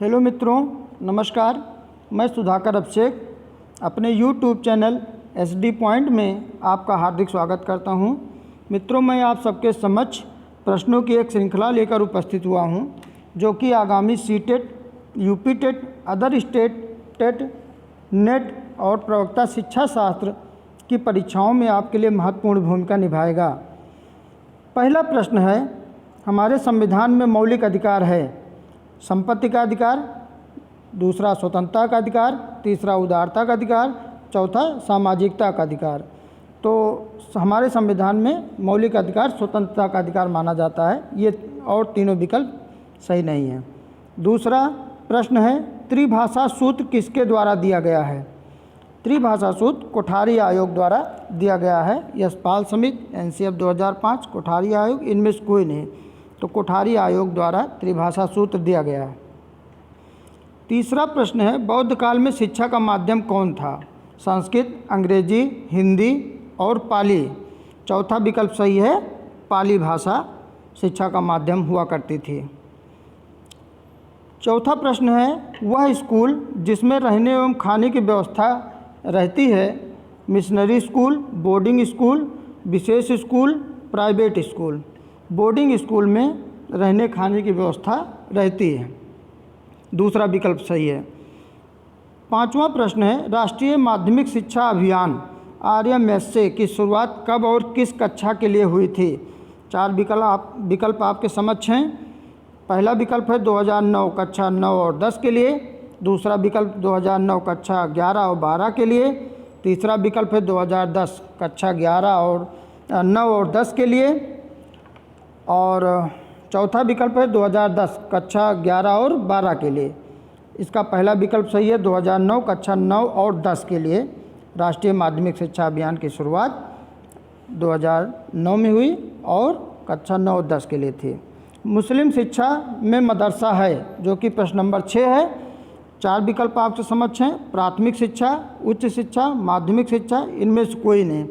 Hello मित्रों, नमस्कार। मैं सुधाकर अभिषेक अपने यूट्यूब चैनल SD पॉइंट में आपका हार्दिक स्वागत करता हूं। मित्रों, मैं आप सबके समक्ष प्रश्नों की एक श्रृंखला लेकर उपस्थित हुआ हूं, जो कि आगामी CTET, UP TET, other state TET, NET और प्रवक्ता शिक्षा शास्त्र की परीक्षाओं में आपके लिए महत्वपूर्ण भूमिका निभाएगा। पहला प्रश्न है, हमारे संविधान में मौलिक अधिकार है संपत्ति का अधिकार, दूसरा स्वतंत्रता का अधिकार, तीसरा उदारता का अधिकार, चौथा सामाजिकता का अधिकार। तो हमारे संविधान में मौलिक अधिकार स्वतंत्रता का अधिकार माना जाता है, ये और तीनों विकल्प सही नहीं है। दूसरा प्रश्न है, त्रिभाषा सूत्र किसके द्वारा दिया गया है? त्रिभाषा सूत्र कोठारी आयोग द्वारा दिया गया है। यशपाल समिति, NCF 2005, कोठारी आयोग, इनमें से कोई नहीं, तो कोठारी आयोग द्वारा त्रिभाषा सूत्र दिया गया है। तीसरा प्रश्न है, बौद्ध काल में शिक्षा का माध्यम कौन था? संस्कृत, अंग्रेजी, हिंदी और पाली। चौथा विकल्प सही है, पाली भाषा शिक्षा का माध्यम हुआ करती थी। चौथा प्रश्न है, वह स्कूल जिसमें रहने एवं खाने की व्यवस्था रहती है मिशनरी स्कूल, बोर्डिंग स्कूल, विशेष school, private school. Boarding school में रहने खाने की व्यवस्था रहती है, दूसरा विकल्प सही है। पांचवा प्रश्न है, राष्ट्रीय माध्यमिक शिक्षा अभियान RMSA की शुरुआत कब और किस कक्षा के लिए हुई थी? चार विकल्प आपके समक्ष हैं। पहला विकल्प है 2009 कक्षा 9 और 10 के लिए, दूसरा विकल्प 2009 कक्षा 11 और 12 के लिए, तीसरा विकल्प है 2010 कक्षा 11 और 9 और 10 के लिए, और चौथा विकल्प है 2010 कक्षा 11 और 12 के लिए। इसका पहला विकल्प सही है, 2009 कक्षा 9 और 10 के लिए राष्ट्रीय माध्यमिक शिक्षा अभियान की शुरुआत 2009 में हुई और कक्षा 9 और 10 के लिए थी। मुस्लिम शिक्षा में मदरसा है, जो कि प्रश्न नंबर 6 है। चार विकल्प आपसे समक्ष हैं, प्राथमिक शिक्षा, उच्च शिक्षा, माध्यमिक शिक्षा, इनमें से कोई नहीं।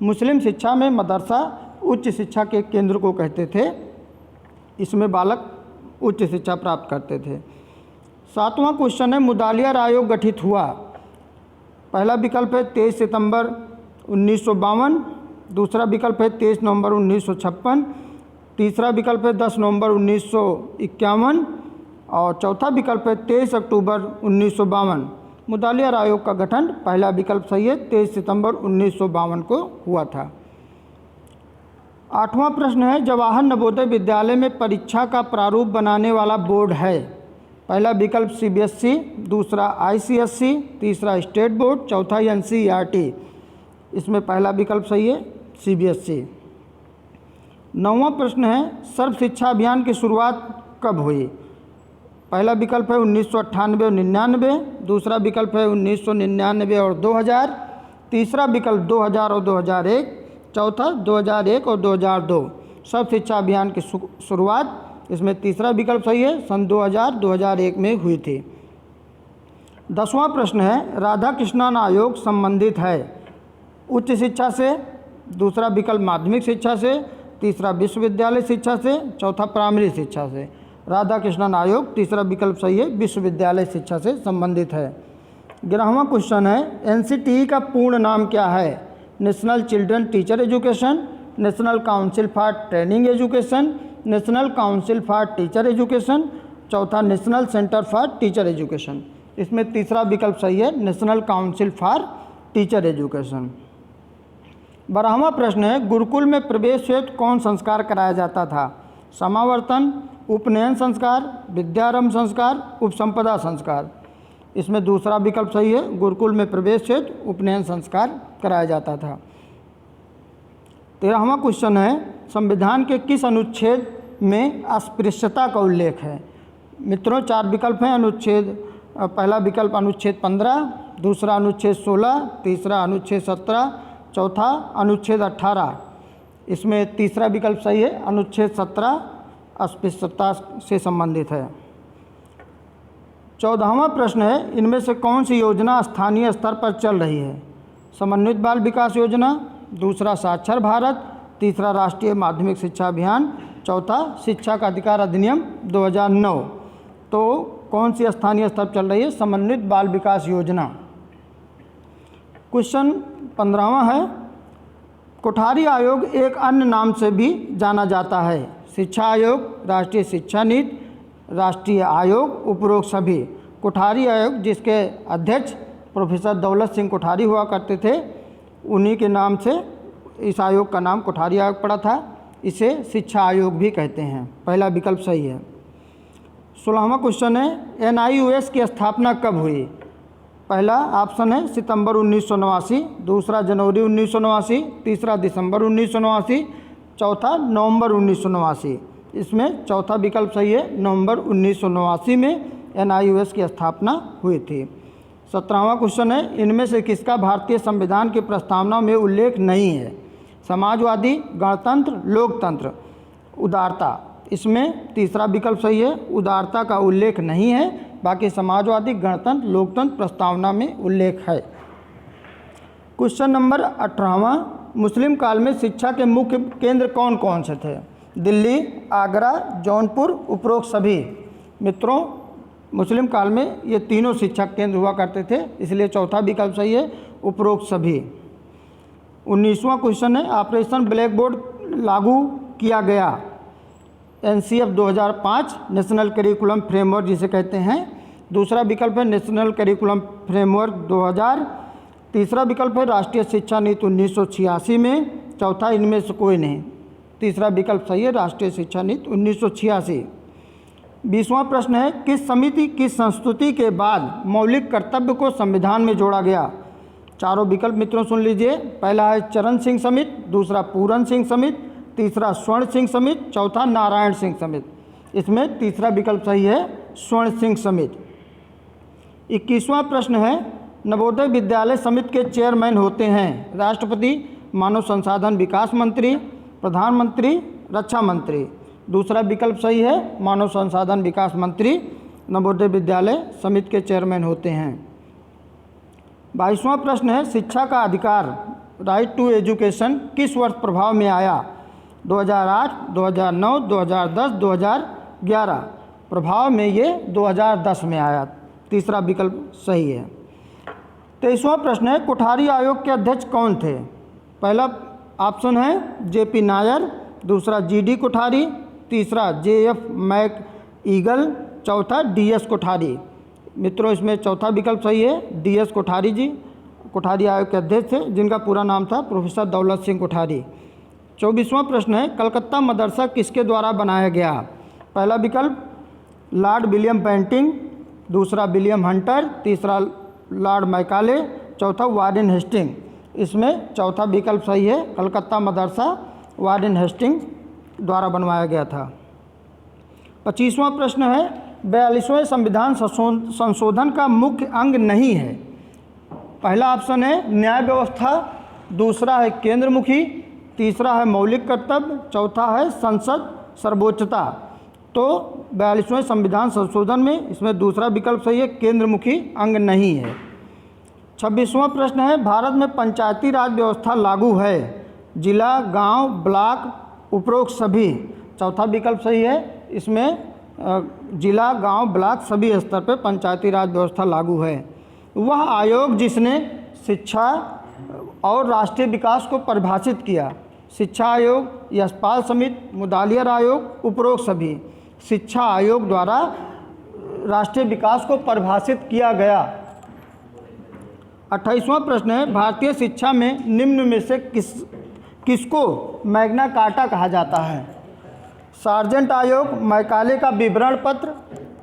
मुस्लिम शिक्षा में मदरसा उच्च शिक्षा के केंद्र को कहते थे, इसमें बालक उच्च शिक्षा प्राप्त करते थे। सातवां क्वेश्चन है, मुदालियार आयोग गठित हुआ? पहला विकल्प है 23 सितंबर 1952, दूसरा विकल्प है 23 नवंबर 1956, तीसरा विकल्प है 10 नवंबर 1951 और चौथा विकल्प है 23 अक्टूबर 1952। मुदालियार आयोग का गठन, पहला विकल्प सही है, 23 सितंबर 1952 को हुआ था। आठवां प्रश्न है, जवाहर नवोदय विद्यालय में परीक्षा का प्रारूप बनाने वाला बोर्ड है? पहला विकल्प CBSE, दूसरा ICSE, तीसरा स्टेट बोर्ड, चौथा NCERT। इसमें पहला विकल्प सही है, CBSE। नौवां प्रश्न है, सर्व शिक्षा अभियान की शुरुआत कब हुई? पहला विकल्प है 1998 और 99, दूसरा विकल्प है 1999 और 2000, तीसरा विकल्प 2000 और 2001, चौथा 2001 और 2002। सर्व शिक्षा अभियान की शुरुआत, इसमें तीसरा विकल्प सही है, सन 2000-2001 में हुई थी। 10वां प्रश्न है, राधा कृष्णन आयोग संबंधित है? उच्च शिक्षा से, दूसरा विकल्प माध्यमिक शिक्षा से, तीसरा विश्वविद्यालय शिक्षा से, चौथा प्राइमरी शिक्षा से। राधा कृष्णन आयोग, तीसरा विकल्प सही है, विश्वविद्यालय शिक्षा से संबंधित है। 11वां क्वेश्चन है, NCTE का पूर्ण नाम क्या है? National children teacher education, national council for training education, national council for teacher education, चौथा national centre for teacher education. इसमें तीसरा विकल्प सही है, national council for teacher education. 12वां प्रश्न है, गुरुकुल में प्रवेश हेतु कौन संस्कार कराया जाता था? समावर्तन, उपनयन संस्कार, विद्यारंभ संस्कार, उपसंपदा संस्कार। इसमें दूसरा विकल्प सही है, गुरुकुल में प्रवेश हेतु उपनयन संस्कार कराया जाता था। 13वां क्वेश्चन है, संविधान के किस अनुच्छेद में अस्पृश्यता का उल्लेख है? मित्रों, चार विकल्प हैं। पहला विकल्प अनुच्छेद 15, दूसरा अनुच्छेद 16, तीसरा अनुच्छेद 17, चौथा अनुच्छेद 18। इसमें तीसरा विकल्प सही है, अनुच्छेद 17 अस्पृश्यता से संबंधित है। 14वां प्रश्न है, इनमें से कौन सी योजना स्थानीय स्तर पर चल रही है? समन्वित बाल विकास योजना, दूसरा साक्षर भारत, तीसरा राष्ट्रीय माध्यमिक शिक्षा अभियान, चौथा शिक्षा का अधिकार अधिनियम 2009। तो कौन सी स्थानीय स्तर पर चल रही है? समन्वित बाल विकास योजना। क्वेश्चन 15वां है, कोठारी आयोग एक अन्य नाम से भी जाना जाता है। शिक्षा आयोग, राष्ट्रीय शिक्षा नीति, राष्ट्रीय आयोग, उपरोक्त सभी। कोठारी आयोग जिसके अध्यक्ष प्रोफेसर दौलत सिंह कोठारी हुआ करते थे, उन्हीं के नाम से इस आयोग का नाम कोठारी आयोग पड़ा था। इसे शिक्षा आयोग भी कहते हैं। पहला विकल्प सही है। 16वां क्वेश्चन है, NIOS की स्थापना कब हुई? पहला ऑप्शन है सितंबर 1989, दूसरा जनवरी 1989, तीसरा दिसंबर 1989, चौथा नवंबर 1989। इसमें चौथा विकल्प सही है, नवंबर 1989 में NIOS की स्थापना हुई थी। 17वां क्वेश्चन है, इनमें से किसका भारतीय संविधान की प्रस्तावना में उल्लेख नहीं है? समाजवादी, गणतंत्र, लोकतंत्र, उदारता। इसमें तीसरा विकल्प सही है, उदारता का उल्लेख नहीं है, बाकी समाजवादी, गणतंत्र, लोकतंत्र प्रस्तावना में उल्लेख है। क्वेश्चन नंबर 18वां, मुस्लिम काल में शिक्षा के मुख्य केंद्र कौन कौन से थे? दिल्ली, आगरा, जौनपुर, उपरोक्त सभी। मित्रों, मुस्लिम काल में ये तीनों शिक्षा केंद्र हुआ करते थे, इसलिए चौथा विकल्प सही है, उपरोक्त सभी। 19वां क्वेश्चन है, ऑपरेशन ब्लैक बोर्ड लागू किया गया? NCF 2005, नेशनल करिकुलम फ्रेमवर्क जिसे कहते हैं। दूसरा विकल्प है नेशनल करिकुलम फ्रेमवर्क 2000। तीसरा विकल्प है राष्ट्रीय शिक्षा नीति 1986 में। चौथा इनमें से कोई नहीं। तीसरा विकल्प सही है, राष्ट्रीय शिक्षा नीति 1986। 20वां प्रश्न है, किस समिति की संस्तुति के बाद मौलिक कर्तव्य को संविधान में जोड़ा गया? चारों विकल्प मित्रों सुन लीजिए। पहला है चरण सिंह समिति, दूसरा पूरन सिंह समिति, तीसरा स्वर्ण सिंह समिति, चौथा नारायण सिंह समिति। इसमें तीसरा विकल्प सही है, स्वर्ण सिंह समिति। 21वां प्रश्न है, नवोदय विद्यालय समिति के चेयरमैन होते हैं राष्ट्रपति, मानव संसाधन विकास मंत्री, प्रधानमंत्री, रक्षा मंत्री। दूसरा विकल्प सही है, मानव संसाधन विकास मंत्री नवोदय विद्यालय समिति के चेयरमैन होते हैं। 22वां प्रश्न है, शिक्षा का अधिकार, राइट टू एजुकेशन किस वर्ष प्रभाव में आया? 2008, 2009, 2010, 2011। प्रभाव में ये 2010 में आया। तीसरा विकल्प सही है। 23वां प्रश्न है, कोठारी आयोग के अध्यक्ष कौन थे? पहला ऑप्शन है JP नायर, दूसरा GD कोठारी, तीसरा JF मैक ईगल, चौथा DS कोठारी। मित्रों, इसमें चौथा विकल्प सही है, DS कोठारी जी कोठारी आयोग के अध्यक्ष थे, जिनका पूरा नाम था प्रोफेसर दौलत सिंह कोठारी। 24वां प्रश्न है, कलकत्ता मदरसा किसके द्वारा बनाया गया? पहला विकल्प लॉर्ड विलियम बेंटिंक, दूसरा विलियम हंटर, तीसरा लॉर्ड मैकाले, चौथा वारेन हेस्टिंग। इसमें चौथा विकल्प सही है, कलकत्ता मदरसा वारेन हेस्टिंग द्वारा बनवाया गया था। 25वां प्रश्न है, 42वें संविधान संशोधन का मुख्य अंग नहीं है? पहला ऑप्शन है न्याय व्यवस्था, दूसरा है केंद्रमुखी, तीसरा है मौलिक कर्तव्य, चौथा है संसद सर्वोच्चता। तो 42वें संविधान संशोधन में इसमें दूसरा विकल्प सही है, केंद्रमुखी अंग नहीं है। 26वां प्रश्न है, भारत में पंचायती राज व्यवस्था लागू है? जिला, गांव, ब्लॉक, उपरोक्त सभी। चौथा विकल्प सही है, इसमें जिला, गांव, ब्लॉक सभी स्तर पर पंचायती राज व्यवस्था लागू है। वह आयोग जिसने शिक्षा और राष्ट्रीय विकास को परिभाषित किया? शिक्षा आयोग, यशपाल समिति, मुदालियर आयोग, उपरोक्त सभी। शिक्षा आयोग द्वारा राष्ट्रीय विकास को परिभाषित किया गया। 28वां प्रश्न है, भारतीय शिक्षा में निम्न में से किसको मैग्ना कार्टा कहा जाता है? सार्जेंट आयोग, मैकाले का विवरण पत्र,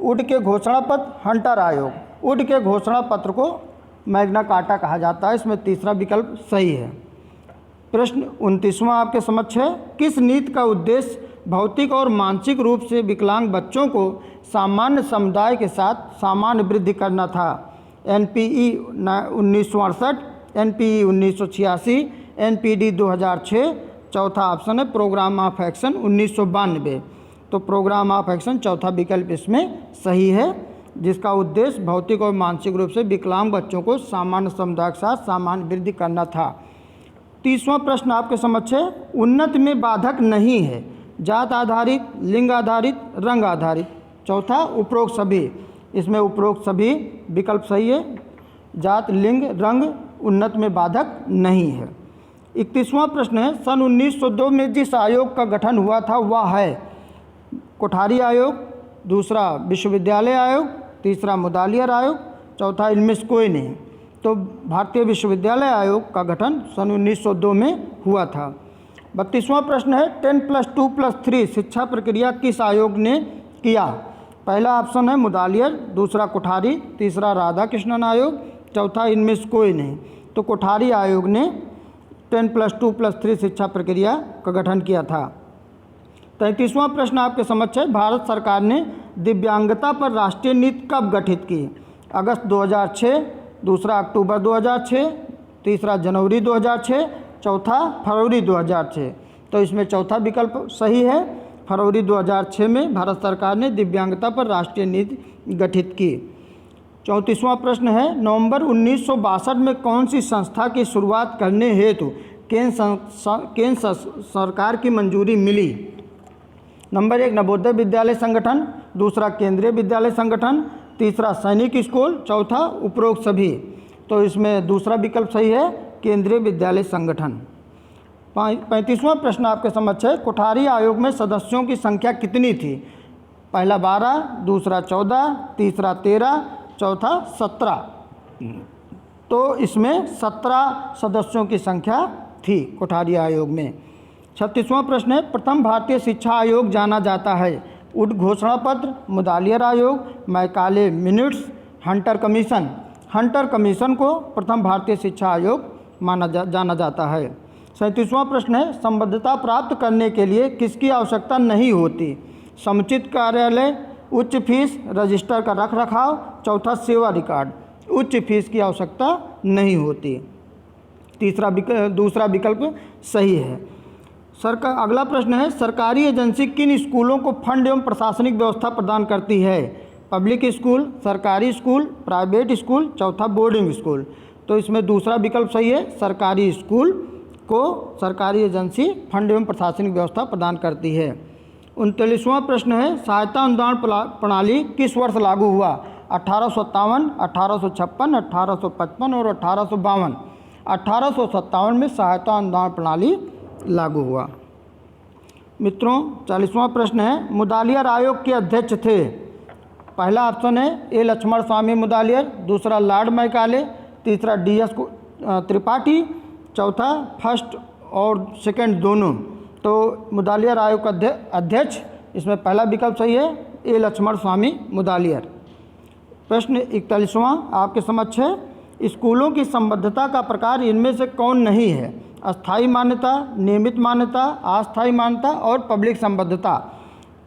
वुड के घोषणा पत्र, हंटर आयोग। वुड के घोषणा पत्र को मैग्ना कार्टा कहा जाता है। इसमें तीसरा विकल्प सही है। प्रश्न 29वां आपके समक्ष है, किस नीति का उद्देश्य भौतिक और मानसिक रूप से विकलांग बच्चों को सामान्य समुदाय के साथ सामान्य वृद्धि करना था? NPE 1968, NPE 1986, NPD 2006। चौथा ऑप्शन है प्रोग्राम ऑफ एक्शन 1992। तो प्रोग्राम ऑफ एक्शन चौथा विकल्प इसमें सही है, जिसका उद्देश्य भौतिक और मानसिक रूप से विकलांग बच्चों को सामान्य समुदाय के साथ सामान्य वृद्धि करना था। 30वां प्रश्न आपके समक्ष है, उन्नति में बाधक नहीं है? जात आधारित, लिंग आधारित, रंग आधारित। चौथा उपरोक्त सभी। इसमें उपरोक्त सभी विकल्प सही है। जात, लिंग, रंग उन्नत में बाधक नहीं है। 31वां प्रश्न है, सन 1902 में जिस आयोग का गठन हुआ था वह है कोठारी आयोग, दूसरा विश्वविद्यालय आयोग, तीसरा मुदालियर आयोग, चौथा इनमें से कोई नहीं। तो भारतीय विश्वविद्यालय आयोग का गठन सन 1902 में हुआ था। 32वां प्रश्न है, 10+2+3 शिक्षा प्रक्रिया किस आयोग ने किया? पहला ऑप्शन है मुदालियर, दूसरा कोठारी, तीसरा राधाकृष्णन आयोग, चौथा इनमें से कोई नहीं। तो कोठारी आयोग ने 10+2+3 शिक्षा प्रक्रिया का गठन किया था। 33वां प्रश्न आपके समक्ष है, भारत सरकार ने दिव्यांगता पर राष्ट्रीय नीति कब गठित की? अगस्त 2006, दूसरा अक्टूबर 2006, तीसरा जनवरी 2006, चौथा फरवरी 2006। तो इसमें चौथा विकल्प सही है। फरवरी 2006 में भारत सरकार ने दिव्यांगता पर राष्ट्रीय नीति गठित की। 34वां प्रश्न है, नवंबर 1962 में कौन सी संस्था की शुरुआत करने हेतु केंद्र सरकार की मंजूरी मिली? नंबर 1 नवोदय विद्यालय संगठन, दूसरा केंद्रीय विद्यालय संगठन, तीसरा सैनिक स्कूल, चौथा उपरोक्त सभी। तो इसमें दूसरा विकल्प सही है, केंद्रीय विद्यालय संगठन। 35वां प्रश्न आपके समक्ष है, कोठारी आयोग में सदस्यों की संख्या कितनी थी? पहला 12, दूसरा 14, तीसरा 13, चौथा 17। तो इसमें 17 सदस्यों की संख्या थी कोठारी आयोग में। 36वां प्रश्न है, प्रथम भारतीय शिक्षा आयोग जाना जाता है? उद्घोषणा पत्र, मुदालियर आयोग, Macaulay minutes, Hunter commission. Hunter commission को प्रथम भारतीय शिक्षा आयोग जाना जाता है। 37वां प्रश्न है, संबद्धता प्राप्त करने के लिए किसकी आवश्यकता नहीं होती? समुचित कार्यालय, उच्च फीस, रजिस्टर का रख रखाव, चौथा सेवा रिकॉर्ड। उच्च फीस की आवश्यकता नहीं होती। दूसरा विकल्प सही है। अगला प्रश्न है, सरकारी एजेंसी किन स्कूलों को फंड एवं प्रशासनिक व्यवस्था प्रदान करती है? पब्लिक स्कूल, सरकारी स्कूल, प्राइवेट स्कूल, चौथा बोर्डिंग स्कूल। तो इसमें दूसरा विकल्प सही है, सरकारी स्कूल को सरकारी एजेंसी फंड एवं प्रशासनिक व्यवस्था प्रदान करती है। 39वां प्रश्न है, सहायता अनुदान प्रणाली किस वर्ष लागू हुआ? 1857, 1856, 1855 और 1852। 1857 में सहायता अनुदान प्रणाली लागू हुआ। मित्रों 40वां प्रश्न है, मुदालियर आयोग के अध्यक्ष थे? पहला ऑप्शन है ए लक्ष्मण स्वामी मुदालियर, दूसरा लॉर्ड मैकाले, तीसरा DS त्रिपाठी, चौथा फर्स्ट और सेकंड दोनों। तो मुदालियर आयोग का अध्यक्ष, इसमें पहला विकल्प सही है, ए लक्ष्मण स्वामी मुदालियर। प्रश्न 41वां आपके समक्ष है, स्कूलों की संबद्धता का प्रकार इनमें से कौन नहीं है? अस्थायी मान्यता, नियमित मान्यता, अस्थायी मान्यता और पब्लिक संबद्धता।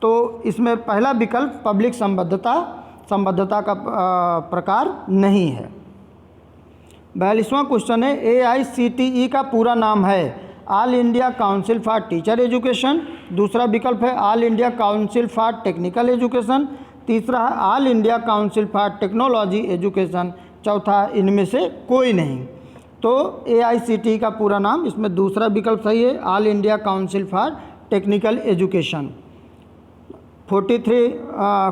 तो इसमें पहला विकल्प पब्लिक संबद्धता का प्रकार नहीं है। 42वां क्वेश्चन है, AICTE का पूरा नाम है? All India council for teacher education, दूसरा विकल्प है all India council for technical education, तीसरा है all India council for technology education, चौथा इनमें से कोई नहीं। तो AICTE का पूरा नाम, इसमें दूसरा विकल्प सही है, all India council for technical education. 43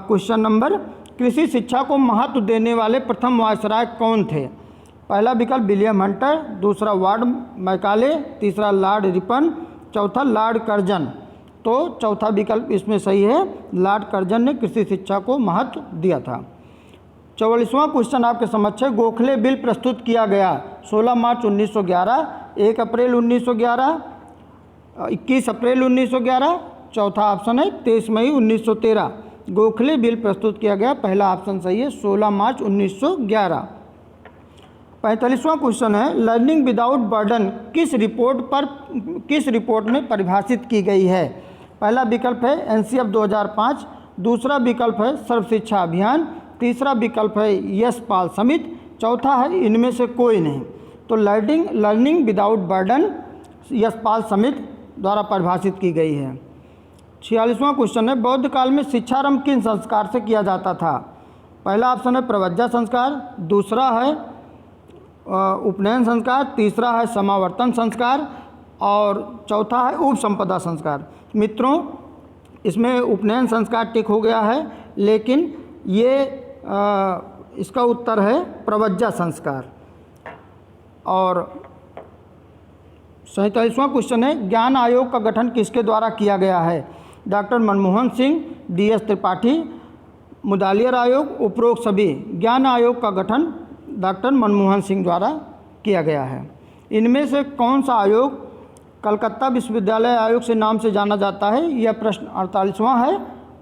question number, कृषि शिक्षा को महत्व देने वाले प्रथम वायसराय कौन थे? पहला विकल्प विलियम हंटर, दूसरा वार्ड मैकाले, तीसरा लॉर्ड रिपन, चौथा लॉर्ड कर्जन। तो चौथा विकल्प इसमें सही है, लॉर्ड कर्जन ने कृषि शिक्षा को महत्व दिया था। 44वां क्वेश्चन आपके समक्ष है, गोखले बिल प्रस्तुत किया गया? 16 मार्च 1911, 1 अप्रैल 1911, 21 अप्रैल 1911, चौथा ऑप्शन है 23 मई 1913। गोखले बिल प्रस्तुत किया गया, पहला ऑप्शन सही है, 16 मार्च 1911। 45वां क्वेश्चन है, लर्निंग विदाउट बर्डन किस रिपोर्ट में परिभाषित की गई है? पहला विकल्प है NCF 2005, दूसरा विकल्प है सर्व शिक्षा अभियान, तीसरा विकल्प है यशपाल समिति, चौथा है इनमें से कोई नहीं। तो लर्निंग विदाउट बर्डन यशपाल समिति द्वारा परिभाषित की गई है। 46वां क्वेश्चन है, बौद्ध काल में शिक्षारंभ किन संस्कार से किया जाता था? पहला ऑप्शन है प्रवज्जा संस्कार, दूसरा है उपनयन संस्कार, तीसरा है समावर्तन संस्कार और चौथा है उपसंपदा संस्कार। मित्रों इसमें उपनयन संस्कार टिक हो गया है, लेकिन ये इसका उत्तर है प्रवज्जा संस्कार। और 47वां क्वेश्चन है, ज्ञान आयोग का गठन किसके द्वारा किया गया है? डॉक्टर मनमोहन सिंह, DS त्रिपाठी, मुदालियर आयोग, उपरोक्त सभी। ज्ञान आयोग का गठन डॉक्टर मनमोहन सिंह द्वारा किया गया है। इनमें से कौन सा आयोग कलकत्ता विश्वविद्यालय आयोग से नाम से जाना जाता है? यह प्रश्न 48वां है।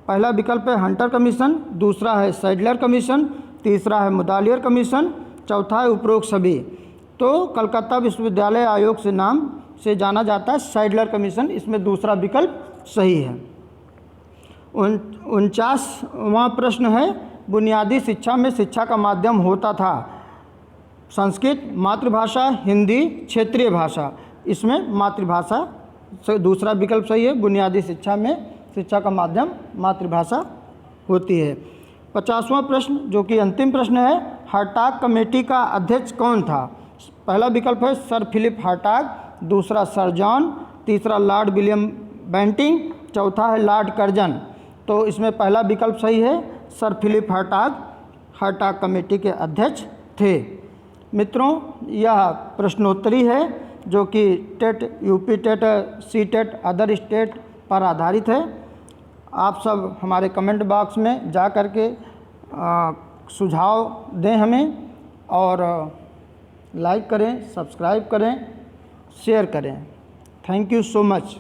पहला विकल्प है हंटर कमीशन, दूसरा है सैडलर कमीशन, तीसरा है मुदालियर कमीशन, चौथा है उपरोक्त सभी। तो कलकत्ता विश्वविद्यालय आयोग से नाम से जाना जाता है सैडलर कमीशन, इसमें दूसरा विकल्प सही है। 49वां प्रश्न है, बुनियादी शिक्षा में शिक्षा का माध्यम होता था संस्कृत, मातृभाषा, हिंदी, क्षेत्रीय भाषा। इसमें मातृभाषा से दूसरा विकल्प सही है। बुनियादी शिक्षा में शिक्षा का माध्यम मातृभाषा होती है। 50वां प्रश्न जो कि अंतिम प्रश्न है, हार्टाग कमेटी का अध्यक्ष कौन था? पहला विकल्प है सर फिलिप हार्टाग, दूसरा सर जॉन, तीसरा लॉर्ड विलियम बेंटिंग, चौथा है लॉर्ड कर्जन। तो इसमें पहला विकल्प सही है, सर फिलिप हार्टाग कमेटी के अध्यक्ष थे। मित्रों, यह प्रश्नोत्तरी है जो कि TET, UP TET, CTET, other state पर आधारित है। आप सब हमारे कमेंट बॉक्स में जा कर के सुझाव दें हमें, और लाइक करें, सब्सक्राइब करें, शेयर करें। Thank you so much.